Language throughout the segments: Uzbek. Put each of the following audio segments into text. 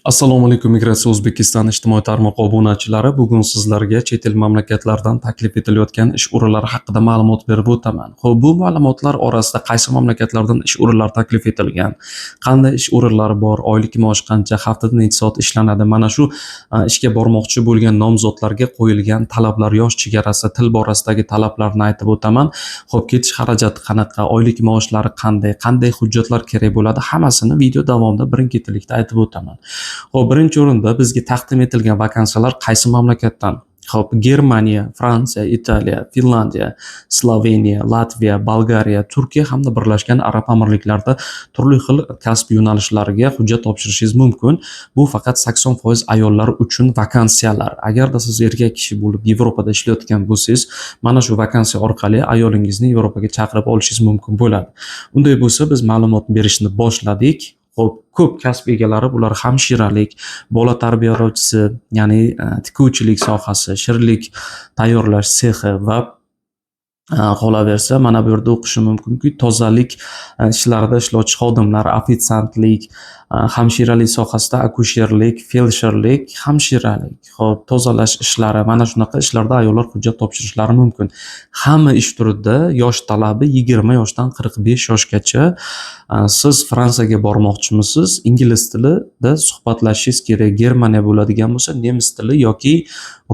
Assalomu alaykum, Migratsiya O'zbekiston ijtimoiy tarmoq obunachilari. Bugun sizlarga chet el mamlakatlaridan taklif etilayotgan ish o'rinlari haqida ma'lumot berib o'taman. Xo'p, bu ma'lumotlar orasida qaysi mamlakatlardan ish o'rinlari taklif etilgan, qanday ish o'rinlari bor, oylik maosh qancha, haftada necha soat ishlanadi, mana shu ishga bormoqchi bo'lgan nomzodlarga qo'yilgan talablar, yosh chegarasi, til borasidagi talablarni aytib o'taman. Xo'p, ketish xarajati qanaqa, oylik maoshlari qanday hujjatlar kerak bo'ladi, hammasini video davomida birin-ketinlikda aytib o'taman. Xo'p, birinchi o'rinda bizga taqdim etilgan vakansiyalar qaysi mamlakatdan? Xo'p, Germaniya, Fransiya, Italiya, Finlandiya, Sloveniya, Latviya, Bolgariya, Turkiya hamda Birlashgan Arab Amirliklarida turli xil kasb yo'nalishlariga hujjat topshirishingiz mumkin. Bu faqat 80% ayollar uchun vakansiyalar. Agarda siz erkak kishi bo'lib Yevropada ishlayotgan bo'lsangiz, mana shu vakansiya orqali ayolingizni Yevropaga chaqirib olishingiz mumkin bo'ladi. Unday bo'lsa, biz ma'lumot berishni boshladik. Xo'p, ko'p kasb egalari bular hamshiralik, bola tarbiyalovchisi, ya'ni tikuvchilik sohasi, shirinlik tayyorlash sexi va qolaversa mana bu yerda o'qishi mumkinki, tozalik ishlarida ishlovchi xodimlar, ofitsiantlik, hamshiralik sohasida akusherlik, feldsherlik, hamshiralik, xo'p, tozalash ishlari, mana shunaqa ishlarda ayollar hujjat topshirishlari mumkin. Hamma ish turida yosh talabi 20 yoshdan 45 yoshgacha. Siz Fransiyaga bormoqchimisiz? Ingliz tilida suhbatlashishingiz kerak. Germaniya bo'ladigan bo'lsa, nemis tili yoki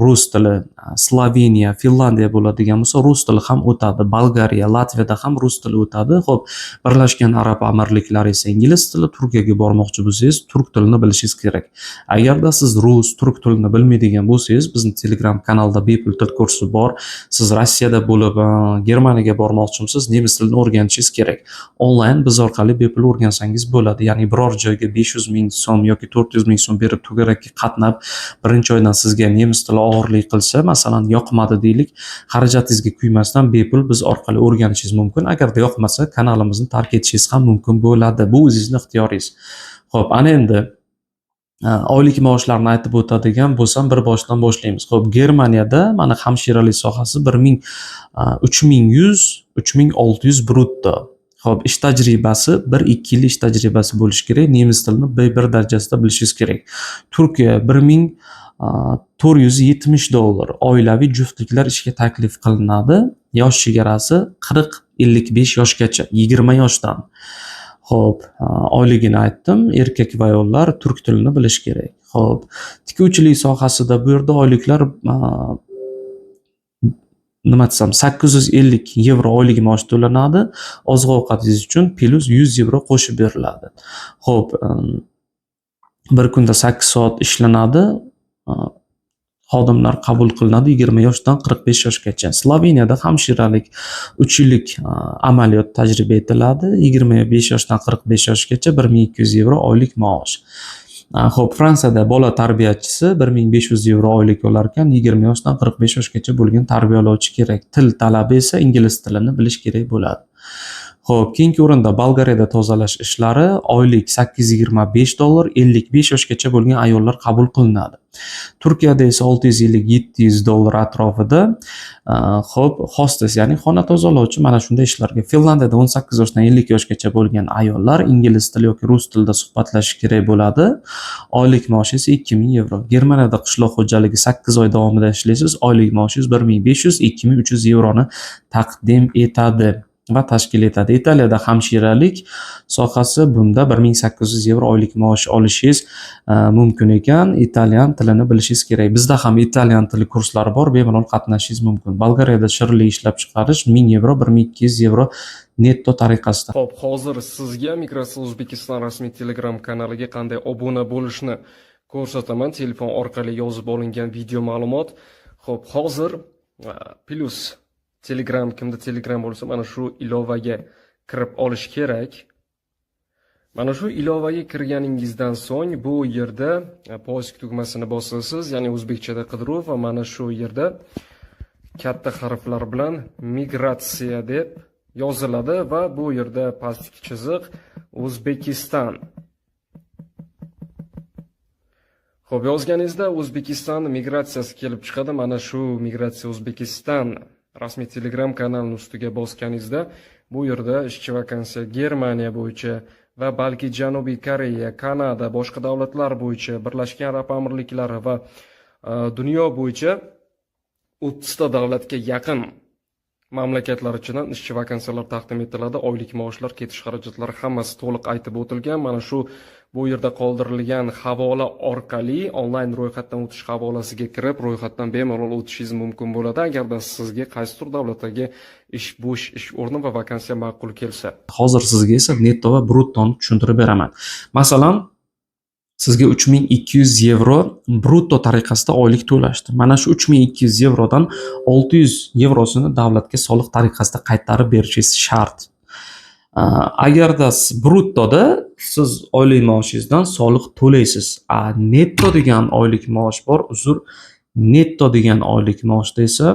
rus tili. Sloveniya, Finlandiya bo'ladigan bo'lsa, rus tili ham o'tadi. Bolgariya, Latviyada ham rus tili o'tadi. Xo'p, Birlashgan Arab Amirliklari esa ingliz tili. Turkiyaga bormoqchi bo'lsangiz, turk tilini bilishingiz kerak. Agarda siz rus, turk tilini bilmaydigan bo'lsangiz, bizning Telegram kanalda bepul til kursi bor. Siz Rossiyada bo'lib, Germaniyaga bormoqchimisiz, nemis tilini o'rganishingiz kerak. Onlayn biz orqali bepul o'rgansangiz bo'ladi. Ya'ni biror joyga 500 ming so'm yoki 400 ming so'm berib to'garakka qatnab, birinchi oydan sizga nemis tili og'irlik qilsa, masalan, yoqmadi deylik, xarajatingizga kuymasdan bepul biz orqali o'rganishingiz mumkin. Agarda yoqmasa, kanalimizni tark etishingiz ham mumkin bo'ladi. Bu o'zingizning ixtiyoringiz. Xo'p, ana endi oylik maoshlarni aytib o'tadigan bo'lsam, bir boshdan boshlaymiz. Xo'p, Germaniyada mana hamshiralik sohasi 3600 brutto. Xo'p, ish tajribasi 1-2 yil ish tajribasi bo'lishi kerak. Nemis tilini B1 darajasida bilishingiz kerak. Turkiya 1470 dollar. Oilaviy juftliklar ishga taklif qilinadi. Yosh chegarasi 40-55 yoshgacha, 20 yoshdan. Xo'p, oyligini aytdim. Erkak va ayollar turk tilini bilish kerak. Xo'p, tikuvchilik sohasida bu yerda oyliklar nima desam, 850 yevro oylik maosh to'lanadi. Oziq-ovqatingiz uchun plus 100 yevro qo'shib beriladi. Xo'p, bir kunda 8 soat ishlanadi. Xodimlar qabul qilinadi 20 yoshdan 45 yoshgacha. Sloveniyada hamshiralik 3 yillik amaliyot tajriba etiladi. 25 yoshdan 45 yoshgacha 1200 yevro oylik maosh. Xo'p, Fransiyada bola tarbiyachisi 1500 yevro oylik olar ekan, 20 yoshdan 45 yoshgacha bo'lgan tarbiyalovchi kerak. Til talabi esa ingliz tilini bilish kerak bo'ladi. Xo'p, keyingi o'rinda Bolgariyada tozalash ishlari oylik 825 dollar, 55 yoshgacha bo'lgan ayollar qabul qilinadi. Turkiyada esa 650 700 dollar atrofida. Xo'p, hostes, ya'ni xona tozalovchi mana shunday ishlarga. Finlandiyada 18 yoshdan 50 yoshgacha bo'lgan ayollar ingliz tili yoki rus tilida suhbatlashish kerak bo'ladi. Oylik maoshi esa 2000 yevro. Germaniyada qishloq xo'jaligi 8 oy davomida ishlaysiz, oylik maoshingiz 1500-2300 yevroni taqdim etadi va tashkil etadi. Italiyada hamshiralik sohasi bunda 1800 yevro oylik maosh olishingiz mumkin ekan. Italyan tilini bilishingiz kerak. Bizda ham italyan tili kurslari bor, bemalol qatnashishingiz mumkin. Bolgariyada shirinlik ishlab chiqarish 1000 yevro, 1200 yevro netto tariqasida. Xo'p, hozir sizga Migratsiya O'zbekiston rasmiy Telegram kanaliga qanday obuna bo'lishni ko'rsataman. Telefon orqali yozib olingan video ma'lumot. Xo'p, hozir plus Telegram, kimda Telegram bo'lsa, mana shu ilovaga kirib olish kerak. Mana shu ilovaga kirganingizdan so'ng bu yerda poisk tugmasini bosasiz, ya'ni o'zbekchada qidiruv, va mana shu yerda katta harflar bilan migratsiya deb yoziladi va bu yerda pastki chiziq O'zbekiston. Xo'p, yozganingizda O'zbekiston migratsiyasi kelib chiqadi. Mana shu migratsiya O'zbekiston rasmiy Telegram kanalining ustiga bosganingizda bu yerda ishchi vakansiya Germaniya bo'yicha va balki Janubiy Koreya, Kanada, boshqa davlatlar bo'yicha, Birlashgan Arab Amirliklari va dunyo bo'yicha 30 ta davlatga yaqin mamlakatlar ichidan ishchi vakansiyalar taqdim etiladi. Oylik maoshlar, ketish xarajatlari hammasi to'liq aytib o'tilgan. Mana shu bu yerda qoldirilgan havola orqali onlayn ro'yxatdan o'tish havolasiga kirib, ro'yxatdan bemalol o'tishingiz mumkin bo'ladi. Agarda sizga qaysidir davlatdagi bo'sh ish o'rni va vakansiya ma'qul kelsa. Hozir sizga esa netto va bruttoni tushuntirib beraman. Masalan, sizga 3200 yevro brutto tariqasida oylik to'lashdi. Mana shu 3200 yevrodan 600 yevrosini davlatga soliq tariqasida qaytarib berishingiz shart. Agarda bruttoda siz oylik maoshingizdan soliq to'laysiz. Netto degan oylik maosh bor. Netto degan oylik maoshda esa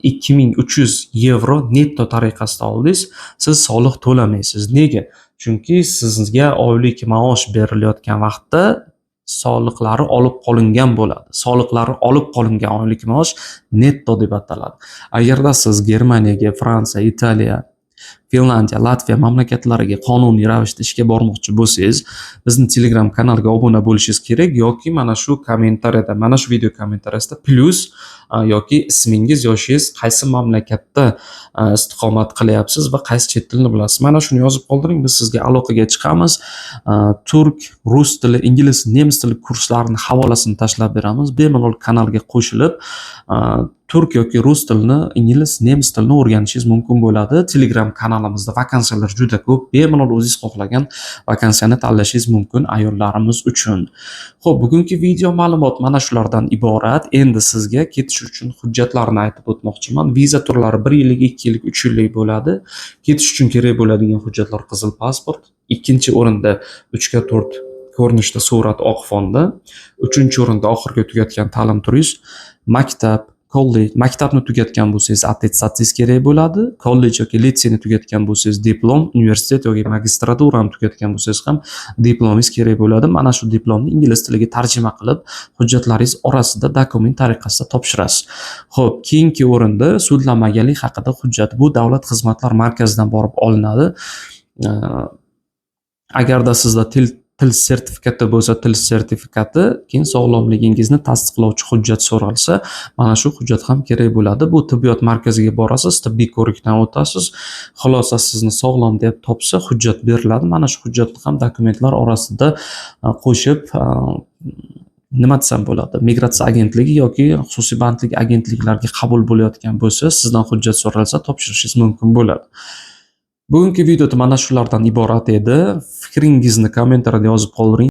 2300 yevro netto tariqasida oldingiz, siz soliq to'lamaysiz. Nega? Chunki sizga oylik maosh berilayotgan vaqtda soliqlari olib qolingan bo'ladi. Soliqlari olib qolingan oylik maosh netto deb ataladi. Agarda siz Germaniyaga, Fransiya, Italiya, Finlandiya, Latviya mamlakatlariga qonuniy ravishda ishga bormoqchi bo'lsangiz, bizni Telegram kanalga obuna bo'lishingiz kerak yoki mana shu kommentariyada, mana shu video kommentariyasida plus yoki ismingiz, yoshingiz, qaysi mamlakatda istiqomat qilyapsiz va qaysi chet tilni bilasiz. Mana shuni yozib qoldiring, biz sizga aloqaga chiqamiz. Turk, rus tili, ingliz, nemis tili kurslarini havolasini tashlab beramiz. Bemalol kanalga qo'shilib turk yoki rus tilini, ingliz, nemis tilini o'rganishingiz mumkin bo'ladi. Telegram kanalimizda vakansiyalar juda ko'p. Bemalol o'zingiz xohlagan vakansiyani tanlashingiz mumkin ayollarimiz uchun. Xo'p, bugungi video ma'lumot mana shulardan iborat. Endi sizga ketish uchun hujjatlarni aytib o'tmoqchiman. Viza turlari 1 yillik, 2 yillik, 3 yillik bo'ladi. Ketish uchun kerak bo'ladigan hujjatlar qizil pasport, ikkinchi o'rinda 3/4 ko'rinishda surat oq fonda, 3-o'rinda oxirgi tugatgan ta'lim turingiz, maktab, kollej, maktabni tugatgan bo'lsangiz attestatsiyangiz kerak bo'ladi. Kollej yoki litseyni tugatgan bo'lsangiz diplom, universitet yoki magistraturani tugatgan bo'lsangiz ham diplomingiz kerak bo'ladi. Mana shu diplomni ingliz tiliga tarjima qilib, hujjatlaringiz orasida dokument tariqasida topshirasiz. Xo'p, keyingi o'rinda sudlanmaganlik haqida hujjat. Bu davlat xizmatlar markazidan borib olinadi. Agarda sizda til sertifikati bo'lsa, til sertifikati, keyin sog'lomligingizni tasdiqlovchi hujjat so'ralsa, mana shu hujjat ham kerak bo'ladi. Bu tibbiyot markaziga borasiz, tibbiy ko'rikdan o'tasiz. Xulosa sizni sog'lom deb topsa, hujjat beriladi. Mana shu hujjatni ham dokumentlar orasida qo'shib nima desam bo'ladi? Migratsiya agentligi yoki xususiy bandlik agentliklariga qabul bo'layotgan bo'lsa, sizdan hujjat so'ralsa, topshirishingiz mumkin bo'ladi. Bugungi video mana shulardan iborat edi. Fikringizni kommentariyada yozib qoldiring.